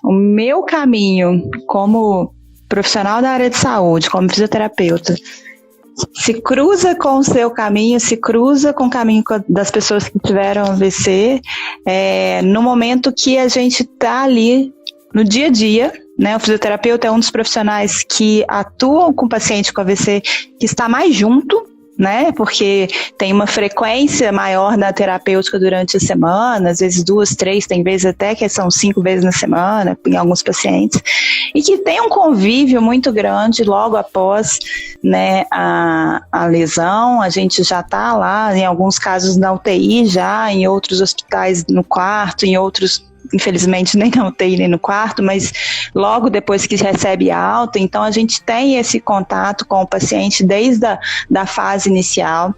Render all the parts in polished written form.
o meu caminho como profissional da área de saúde, como fisioterapeuta, se cruza com o seu caminho, se cruza com o caminho das pessoas que tiveram AVC, no momento que a gente está ali no dia a dia, né? O fisioterapeuta é um dos profissionais que atuam com o paciente com AVC que está mais junto, né? Porque tem uma frequência maior da terapêutica durante a semana, às vezes 2, 3, tem vezes até que são 5 vezes na semana, em alguns pacientes, e que tem um convívio muito grande logo após, né, a lesão. A gente já está lá, em alguns casos na UTI já, em outros hospitais no quarto, em outros infelizmente nem na UTI nem no quarto, mas logo depois que recebe a alta. Então a gente tem esse contato com o paciente desde da fase inicial.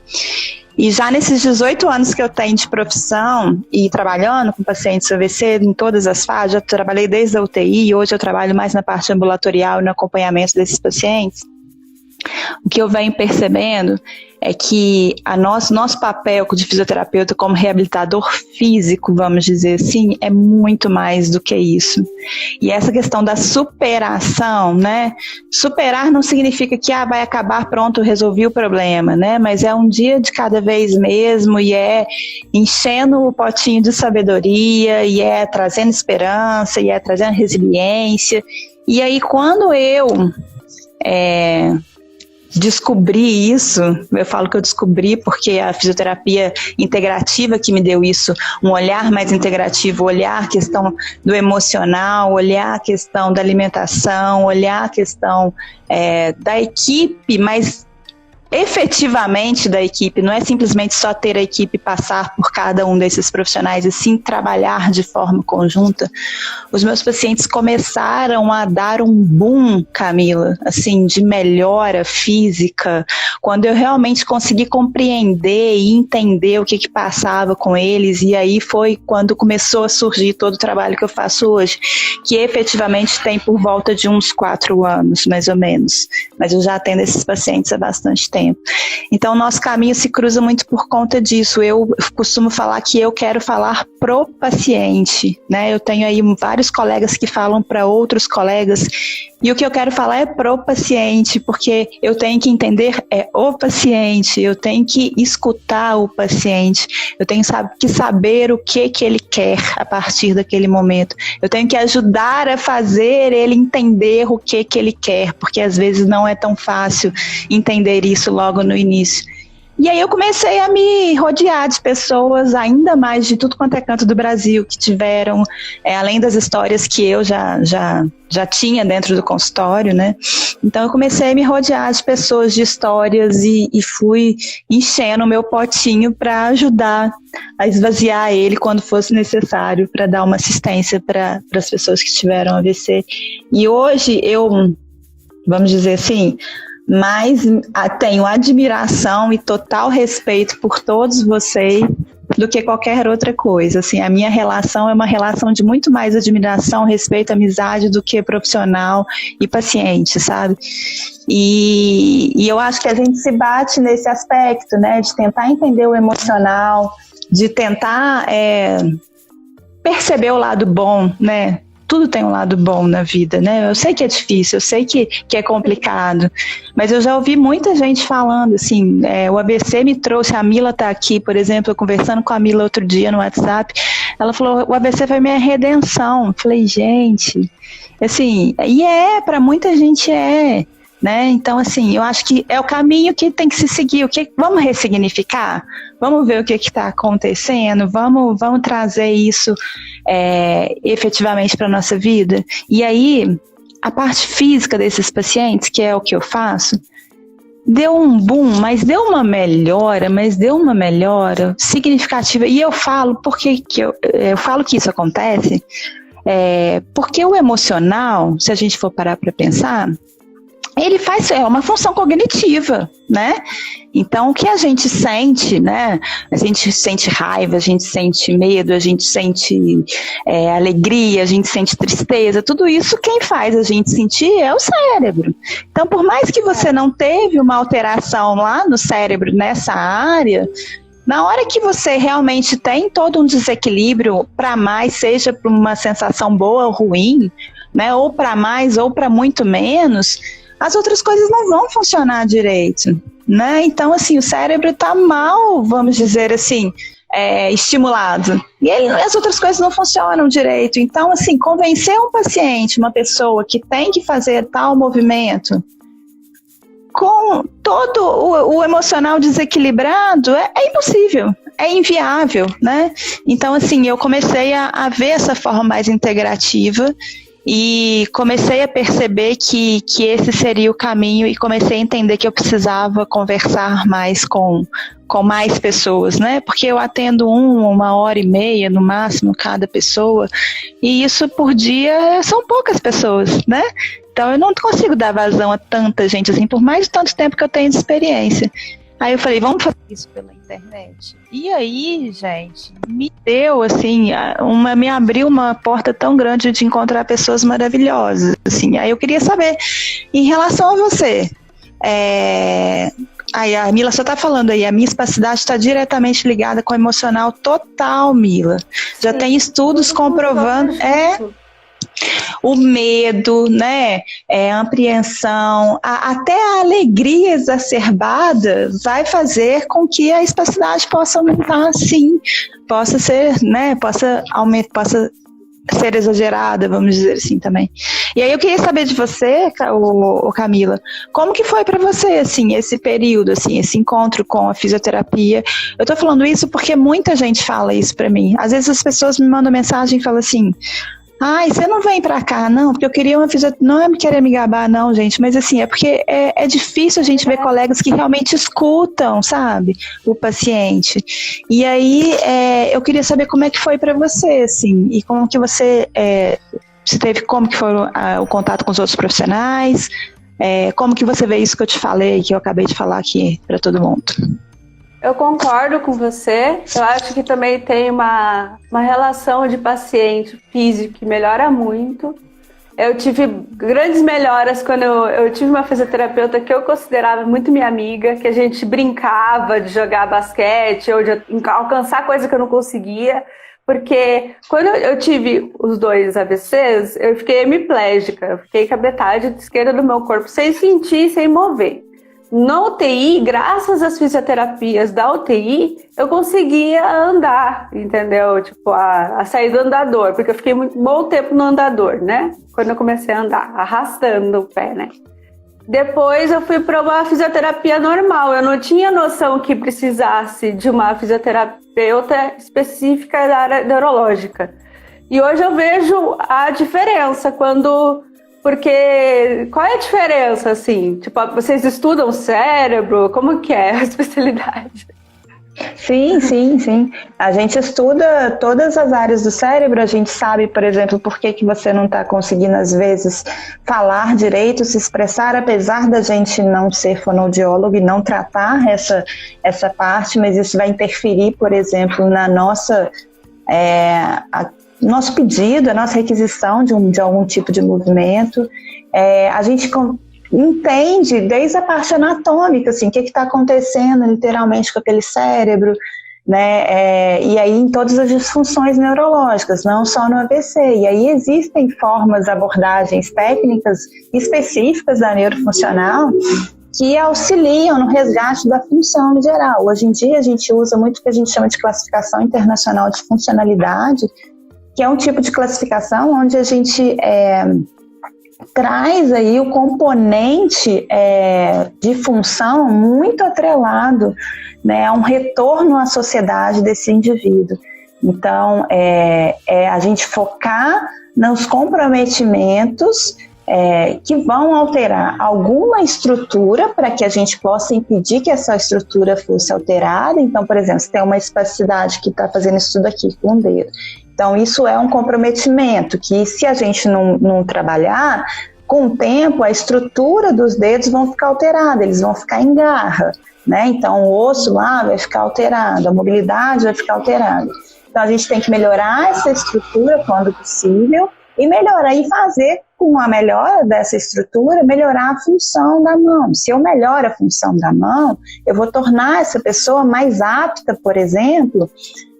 E já nesses 18 anos que eu tenho de profissão e trabalhando com pacientes AVC em todas as fases, já trabalhei desde a UTI e hoje eu trabalho mais na parte ambulatorial e no acompanhamento desses pacientes. O que eu venho percebendo é que nosso papel de fisioterapeuta como reabilitador físico, vamos dizer assim, é muito mais do que isso. E essa questão da superação, né? Superar não significa que vai acabar, pronto, resolvi o problema, né? Mas é um dia de cada vez mesmo, e é enchendo o potinho de sabedoria, e é trazendo esperança, e é trazendo resiliência. E aí quando eu descobri isso, eu falo que eu descobri porque a fisioterapia integrativa que me deu isso, um olhar mais integrativo, olhar a questão do emocional, olhar a questão da alimentação, olhar a questão da equipe, mas efetivamente da equipe, não é simplesmente só ter a equipe passar por cada um desses profissionais, e sim trabalhar de forma conjunta. Os meus pacientes começaram a dar um boom, Camila, assim, de melhora física, quando eu realmente consegui compreender e entender o que passava com eles, e aí foi quando começou a surgir todo o trabalho que eu faço hoje, que efetivamente tem por volta de uns 4 anos, mais ou menos, mas eu já atendo esses pacientes há bastante tempo. Então, nosso caminho se cruza muito por conta disso. Eu costumo falar que eu quero falar pro paciente, né? Eu tenho aí vários colegas que falam para outros colegas, e o que eu quero falar é pro paciente, porque eu tenho que entender o paciente, eu tenho que escutar o paciente, eu tenho que saber o que ele quer a partir daquele momento. Eu tenho que ajudar a fazer ele entender o que ele quer, porque às vezes não é tão fácil entender isso logo no início. E aí eu comecei a me rodear de pessoas, ainda mais de tudo quanto é canto do Brasil, que tiveram, além das histórias que eu já tinha dentro do consultório, né? Então eu comecei a me rodear de pessoas, de histórias, e fui enchendo o meu potinho para ajudar a esvaziar ele quando fosse necessário, para dar uma assistência para as pessoas que tiveram AVC. E hoje eu, vamos dizer assim, mas tenho admiração e total respeito por todos vocês do que qualquer outra coisa. Assim, a minha relação é uma relação de muito mais admiração, respeito, amizade do que profissional e paciente, sabe? E eu acho que a gente se bate nesse aspecto, né, de tentar entender o emocional, de tentar perceber o lado bom, né? Tudo tem um lado bom na vida, né? Eu sei que é difícil, eu sei que é complicado, mas eu já ouvi muita gente falando assim, o AVC me trouxe, a Mila tá aqui, por exemplo, eu conversando com a Mila outro dia no WhatsApp, ela falou, o AVC foi minha redenção. Eu falei, gente, assim, e para muita gente né? Então, assim, eu acho que é o caminho que tem que se seguir. Vamos ressignificar? Vamos ver o que está acontecendo? Vamos trazer isso efetivamente para a nossa vida? E aí, a parte física desses pacientes, que é o que eu faço, deu um boom, mas deu uma melhora significativa. E eu falo, por que eu falo que isso acontece? Porque o emocional, se a gente for parar para pensar, ele faz uma função cognitiva, né? Então, o que a gente sente, né? A gente sente raiva, a gente sente medo, a gente sente alegria, a gente sente tristeza, tudo isso quem faz a gente sentir é o cérebro. Então, por mais que você não teve uma alteração lá no cérebro, nessa área, Na hora que você realmente tem todo um desequilíbrio para mais, seja por uma sensação boa ou ruim, né, ou para mais ou para muito menos, as outras coisas não vão funcionar direito, né? Então, assim, o cérebro está mal, vamos dizer assim, estimulado. E aí, as outras coisas não funcionam direito. Então, assim, convencer um paciente, uma pessoa que tem que fazer tal movimento, com todo o emocional desequilibrado, é impossível, é inviável, né? Então, assim, eu comecei a ver essa forma mais integrativa e comecei a perceber que esse seria o caminho e comecei a entender que eu precisava conversar mais com mais pessoas, né? Porque eu atendo 1h30 no máximo cada pessoa, e isso por dia são poucas pessoas, né? Então eu não consigo dar vazão a tanta gente assim, por mais de tanto tempo que eu tenho de experiência. Aí eu falei, vamos fazer isso pela internet? E aí, gente, me deu, assim, me abriu uma porta tão grande de encontrar pessoas maravilhosas, assim. Aí eu queria saber, em relação a você, aí a Mila só está falando aí, a minha espacidade está diretamente ligada com o emocional total, Mila. Já tem estudos comprovando, o medo, né, a apreensão, até a alegria exacerbada vai fazer com que a espacidade possa aumentar, sim, possa ser, né, possa ser exagerada, vamos dizer assim também. E aí eu queria saber de você, Camila, como que foi para você, assim, esse período, assim, esse encontro com a fisioterapia? Eu tô falando isso porque muita gente fala isso para mim. Às vezes as pessoas me mandam mensagem e falam assim, ai, você não vem pra cá, não, porque eu queria uma fisioterapia. Não é me querer me gabar, não, gente, mas assim, é porque é difícil a gente ver colegas que realmente escutam, sabe, o paciente. E aí, eu queria saber como é que foi pra você, assim, e como que você teve, como que foi o contato com os outros profissionais, como que você vê isso que eu te falei, que eu acabei de falar aqui pra todo mundo. Eu concordo com você. Eu acho que também tem uma relação de paciente físico que melhora muito. Eu tive grandes melhoras quando eu tive uma fisioterapeuta que eu considerava muito minha amiga, que a gente brincava de jogar basquete ou de alcançar coisa que eu não conseguia. Porque quando eu tive os 2 AVCs, eu fiquei hemiplégica. Eu fiquei com a metade esquerda do meu corpo sem sentir, sem mover. Na UTI, graças às fisioterapias da UTI, eu conseguia andar, entendeu? Tipo, a sair do andador, porque eu fiquei muito bom tempo no andador, né? Quando eu comecei a andar, arrastando o pé, né? Depois eu fui para uma fisioterapia normal. Eu não tinha noção que precisasse de uma fisioterapeuta específica da área neurológica. E hoje eu vejo a diferença Porque qual é a diferença, assim? Tipo, vocês estudam o cérebro? Como que é a especialidade? Sim. A gente estuda todas as áreas do cérebro, a gente sabe, por exemplo, por que você não está conseguindo, às vezes, falar direito, se expressar, apesar da gente não ser fonoaudiólogo e não tratar essa parte, mas isso vai interferir, por exemplo, na nosso pedido, a nossa requisição de algum tipo de movimento. A gente entende desde a parte anatômica, assim, o que está acontecendo literalmente com aquele cérebro, né? E aí em todas as disfunções neurológicas, não só no AVC. E aí existem formas, abordagens técnicas específicas da neurofuncional que auxiliam no resgate da função em geral. Hoje em dia a gente usa muito o que a gente chama de classificação internacional de funcionalidade, que é um tipo de classificação onde a gente traz aí o componente de função muito atrelado, né, a um retorno à sociedade desse indivíduo. Então, a gente focar nos comprometimentos que vão alterar alguma estrutura para que a gente possa impedir que essa estrutura fosse alterada. Então, por exemplo, se tem uma espasticidade que está fazendo isso tudo aqui com o dedo, então isso é um comprometimento que, se a gente não trabalhar, com o tempo a estrutura dos dedos vão ficar alterada, eles vão ficar em garra, né? Então o osso lá vai ficar alterado, a mobilidade vai ficar alterada. Então a gente tem que melhorar essa estrutura quando possível e melhorar e fazer com a melhora dessa estrutura, melhorar a função da mão. Se eu melhoro a função da mão, eu vou tornar essa pessoa mais apta, por exemplo,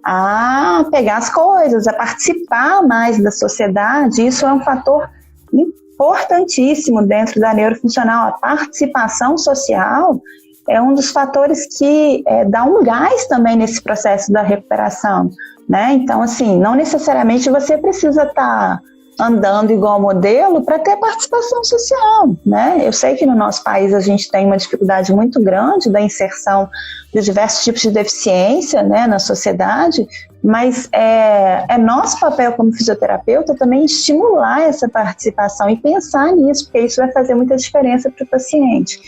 a pegar as coisas, a participar mais da sociedade. Isso é um fator importantíssimo dentro da neurofuncional. A participação social é um dos fatores que dá um gás também nesse processo da recuperação, né? Então, assim, não necessariamente você precisa estar andando igual modelo para ter participação social, né? Eu sei que no nosso país a gente tem uma dificuldade muito grande da inserção de diversos tipos de deficiência, né, na sociedade, mas é nosso papel como fisioterapeuta também estimular essa participação e pensar nisso, porque isso vai fazer muita diferença para o paciente.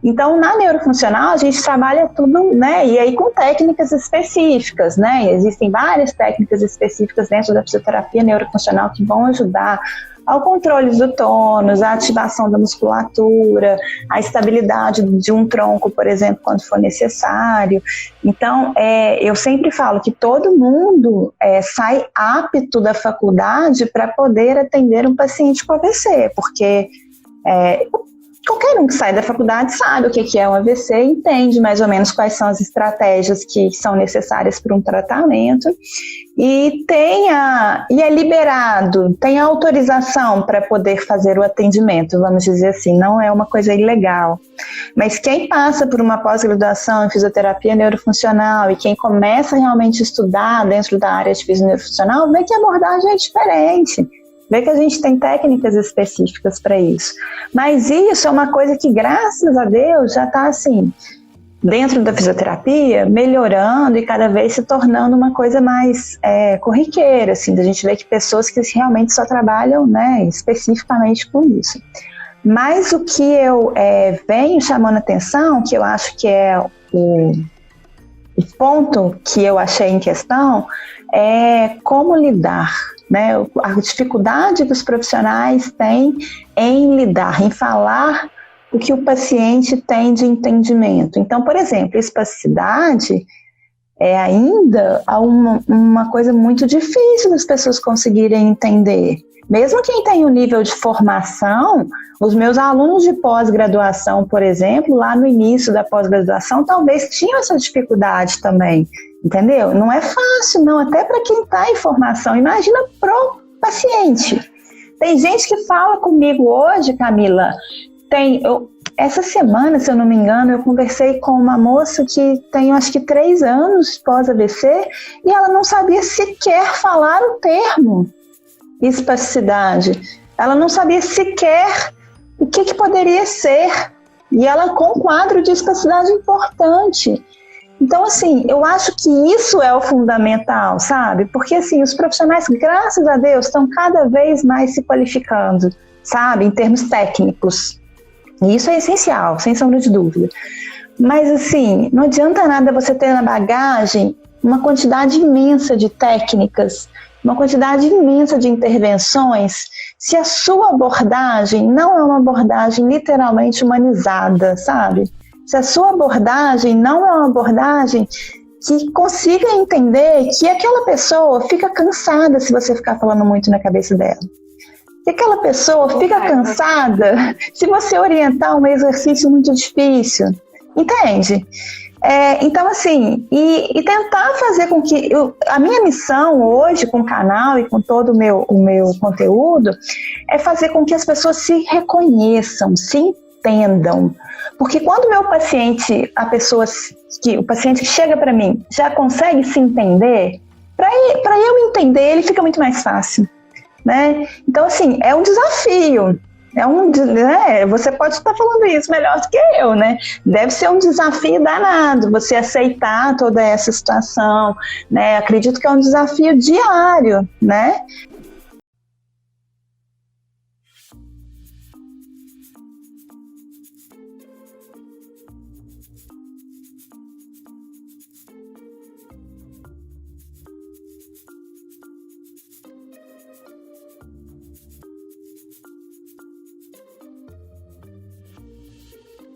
Então, na neurofuncional, a gente trabalha tudo, né, e aí com técnicas específicas, né, existem várias técnicas específicas dentro da fisioterapia neurofuncional que vão ajudar ao controle do tônus, a ativação da musculatura, a estabilidade de um tronco, por exemplo, quando for necessário. Então, eu sempre falo que todo mundo sai apto da faculdade para poder atender um paciente com AVC, porque qualquer um que sai da faculdade sabe o que é um AVC, entende mais ou menos quais são as estratégias que são necessárias para um tratamento e é liberado, tem autorização para poder fazer o atendimento, vamos dizer assim, não é uma coisa ilegal. Mas quem passa por uma pós-graduação em fisioterapia neurofuncional e quem começa realmente a estudar dentro da área de fisioterapia neurofuncional, vê que a abordagem é diferente. Vê que a gente tem técnicas específicas para isso. Mas isso é uma coisa que, graças a Deus, já está assim, dentro da fisioterapia, melhorando e cada vez se tornando uma coisa mais corriqueira, assim, da gente ver que pessoas que realmente só trabalham, né, especificamente com isso. Mas o que eu venho chamando atenção, que eu acho que é o ponto que eu achei em questão, é como lidar, né? A dificuldade que os profissionais têm em lidar, em falar o que o paciente tem de entendimento. Então, por exemplo, espasticidade é ainda uma coisa muito difícil das pessoas conseguirem entender. Mesmo quem tem um nível de formação, os meus alunos de pós-graduação, por exemplo, lá no início da pós-graduação, talvez tinham essa dificuldade também, entendeu? Não é fácil, não, até para quem está em formação. Imagina pro paciente. Tem gente que fala comigo hoje, Camila, essa semana, se eu não me engano, eu conversei com uma moça que tem, acho que 3 anos pós-AVC, e ela não sabia sequer falar o termo espasticidade. Ela não sabia sequer o que poderia ser. E ela com um quadro de espasticidade importante. Então, assim, eu acho que isso é o fundamental, sabe? Porque, assim, os profissionais, graças a Deus, estão cada vez mais se qualificando, sabe? Em termos técnicos. E isso é essencial, sem sombra de dúvida. Mas, assim, não adianta nada você ter na bagagem uma quantidade imensa de técnicas, uma quantidade imensa de intervenções, se a sua abordagem não é uma abordagem literalmente humanizada, sabe? Se a sua abordagem não é uma abordagem que consiga entender que aquela pessoa fica cansada se você ficar falando muito na cabeça dela. Que aquela pessoa fica cansada se você orientar um exercício muito difícil. Entende? Então, assim, e tentar fazer com que... a minha missão hoje com o canal e com todo o meu conteúdo é fazer com que as pessoas se reconheçam, se entendam. Porque quando o paciente que chega para mim já consegue se entender, para eu entender ele fica muito mais fácil, né? Então, assim, é um desafio. Você pode estar falando isso melhor do que eu, né? Deve ser um desafio danado você aceitar toda essa situação, né? Acredito que é um desafio diário, né?